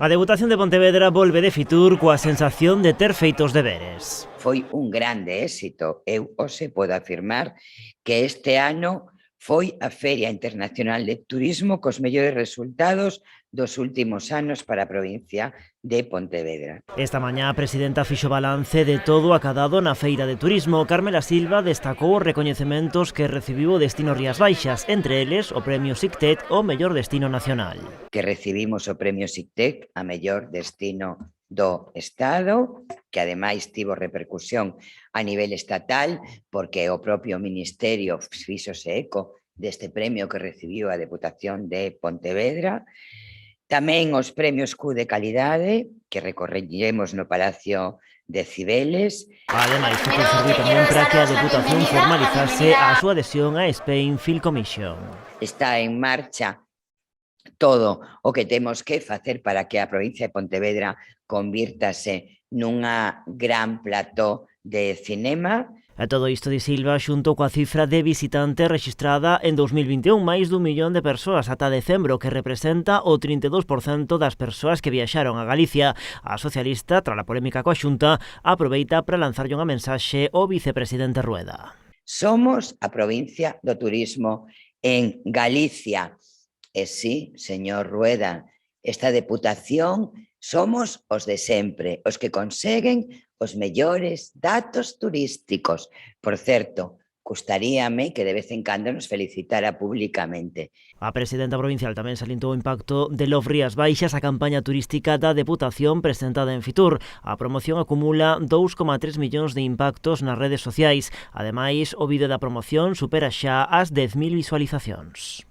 A Deputación de Pontevedra volve de Fitur coa sensación de ter feito os deberes. Foi un grande éxito. Eu hoxe podo afirmar que este ano foi a Feria Internacional de Turismo cos mellores resultados dos últimos anos para a provincia de Pontevedra. Esta mañá a presidenta fixo balance de todo acadado na Feira de Turismo. Carmela Silva destacou os recoñecementos que recibiu o destino Rías Baixas, entre eles o premio SICTEC o mellor destino nacional. Que recibimos o premio SICTEC a mellor destino do Estado, que ademais tivo repercusión a nivel estatal, porque o propio Ministerio fixose eco deste premio que recibiu a Deputación de Pontevedra. Tamén os premios Q de calidade, que recorreremos no Palacio de Cibeles. Ademais, Fitur serviu tamén para que a Deputación formalizase a súa adhesión á Spain Film Commission. Está en marcha todo o que temos que facer para que a provincia de Pontevedra convírtase nunha gran plató de cinema. A todo isto di Silva xunto coa cifra de visitantes rexistrada en 2021, máis dun millón de persoas ata decembro, que representa o 32% das persoas que viaxaron a Galicia. A socialista, tras a polémica coa Xunta, aproveita para lanzarlle unha mensaxe ao vicepresidente Rueda. Somos a provincia do turismo en Galicia. E sí, señor Rueda, esta deputación somos os de sempre, os que conseguen os mellores datos turísticos. Por certo, gustaríame que de vez en cando nos felicitara públicamente. A presidenta provincial tamén salientou o impacto de Love Rías Baixas, a campaña turística da Deputación presentada en Fitur. A promoción acumula 2,3 millóns de impactos nas redes sociais. Ademais, o vídeo da promoción supera xa as 10.000 visualizacións.